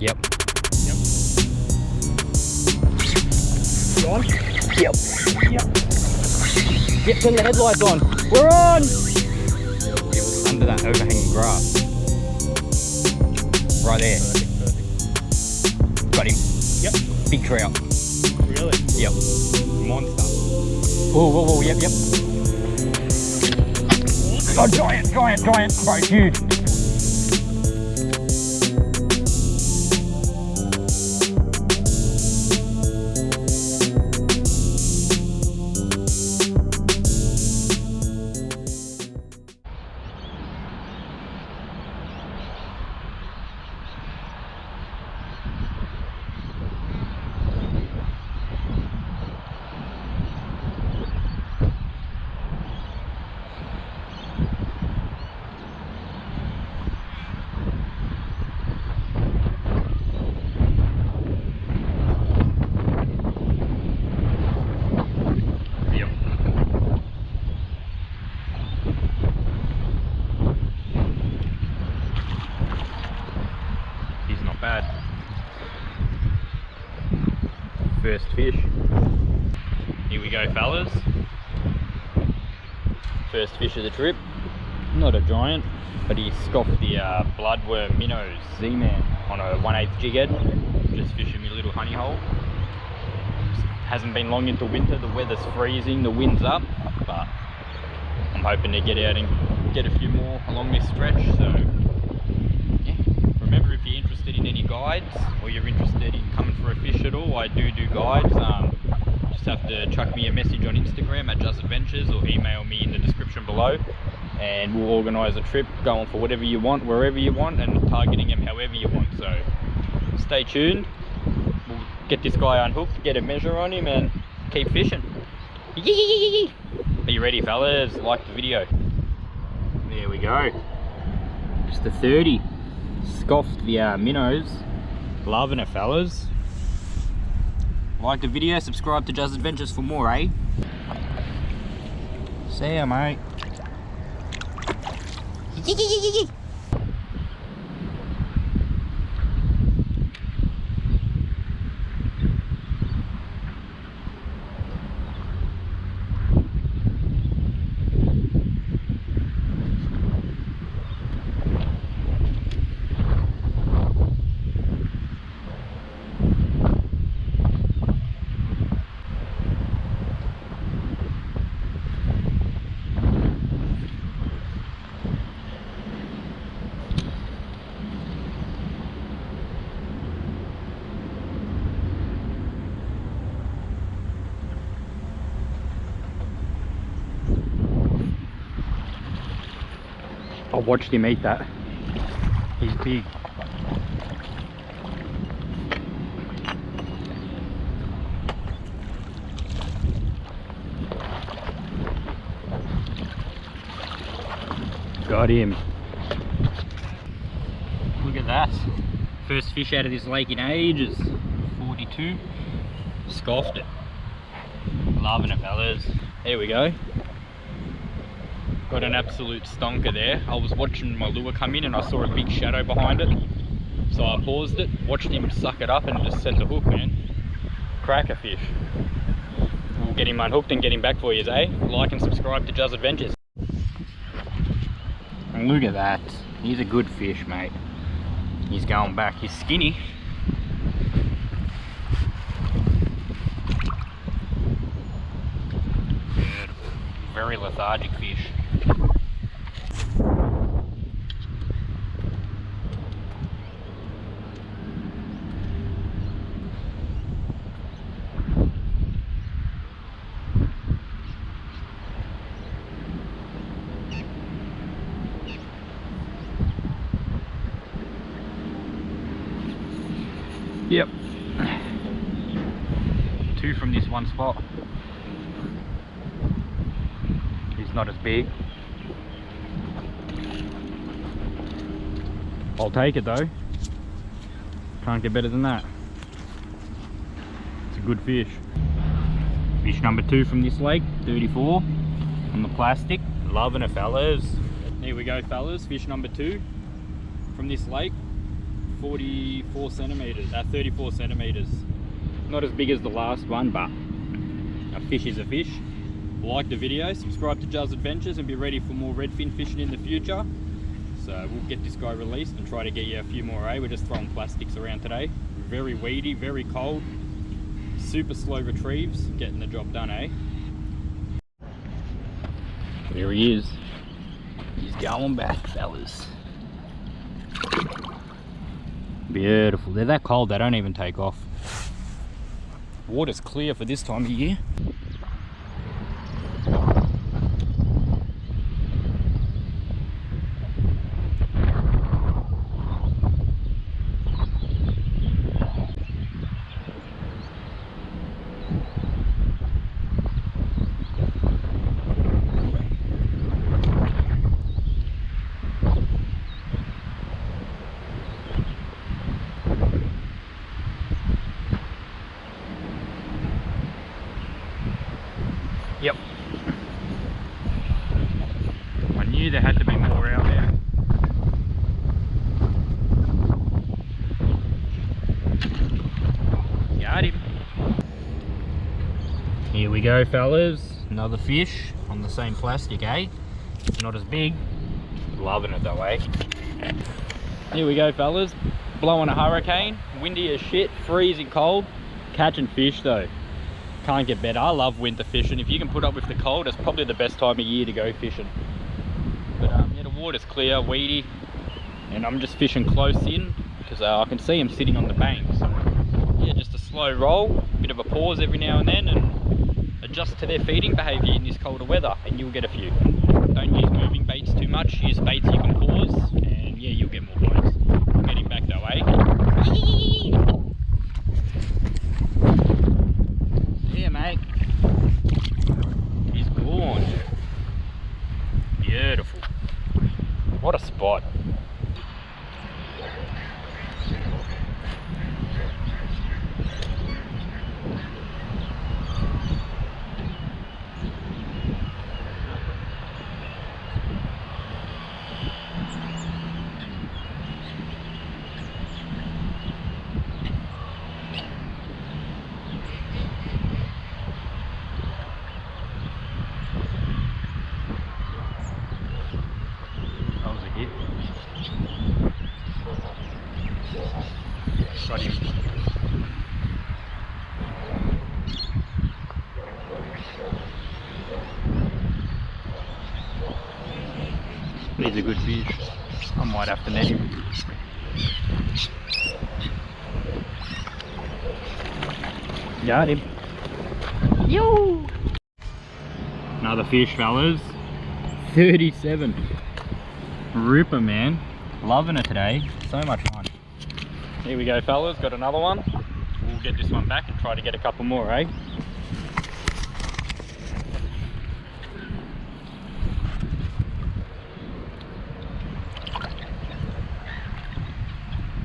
Yep. Yep. You on? Yep. Yep. Yep, turn the headlights on. We're on! Under that overhanging grass. Right there. Perfect. Got him. Yep. Big trout. Really? Yep. Monster. Oh, whoa, whoa, yep, yep. Oh, giant, bro, huge. Bad. First fish. Here we go, fellas. First fish of the trip. Not a giant, but he scoffed the bloodworm minnows Z-Man on a 1/8 jig head. Just fishing my little honey hole. Hasn't been long into winter, the weather's freezing, the wind's up, but I'm hoping to get out and get a few more along this stretch. So remember, if you're interested in any guides or you're interested in coming for a fish at all, I do guides. Just have to chuck me a message on Instagram at Just Adventures or email me in the description below, and we'll organise a trip going for whatever you want, wherever you want, and targeting them however you want. So stay tuned. We'll get this guy unhooked, get a measure on him, and keep fishing. Are you ready, fellas? Like the video. There we go. Just a 30. Scoffed the minnows. Loving it, fellas. Like the video, subscribe to Just Adventures for more, eh? See ya, mate. I watched him eat that. He's big. Got him. Look at that. First fish out of this lake in ages. 42. Scoffed it. Loving it, fellas. There we go. Got an absolute stonker there. I was watching my lure come in and I saw a big shadow behind it. So I paused it, watched him suck it up and just set the hook, man. Cracker fish. We'll get him unhooked and get him back for you, eh? Like and subscribe to Just Adventures. And look at that. He's a good fish, mate. He's going back. He's skinny. Beautiful. Very lethargic fish. Yep. 2 from this one spot. He's not as big. I'll take it though. Can't get better than that. It's a good fish. Fish number 2 from this lake, 34 on the plastic. Loving it, fellas. Here we go, fellas. Fish number 2 from this lake, 44 centimeters, 34 centimeters. Not as big as the last one, but a fish is a fish. Like the video, subscribe to Juz Adventures, and be ready for more redfin fishing in the future. So we'll get this guy released and try to get you a few more, eh? We're just throwing plastics around today. Very weedy, very cold, super slow retrieves, getting the job done, eh? There he is. He's going back, fellas. Beautiful. They're that cold they don't even take off. Water's clear for this time of year. Yep. I knew there had to be more out there. Got him. Here we go, fellas. Another fish on the same plastic, eh? Not as big. Loving it though, eh? Here we go, fellas. Blowing a hurricane. Windy as shit. Freezing cold. Catching fish though. Can't get better. I love winter fishing. If you can put up with the cold, it's probably the best time of year to go fishing. But yeah, the water's clear, weedy, and I'm just fishing close in because I can see them sitting on the bank. So yeah, just a slow roll, bit of a pause every now and then, and adjust to their feeding behaviour in this colder weather, and you'll get a few. Don't use moving baits too much. Use baits you can pause, and yeah, you'll get more bites. We'll get him back though, eh? Yeah, mate. He's gone. Beautiful. What a spot. Got him. He's a good fish. I might have to net him. Got him. Yo! Another fish, fellas. 37. Ripper, man. Loving it today. So much fun. Here we go, fellas. Got another one. We'll get this one back and try to get a couple more, eh?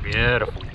Beautiful.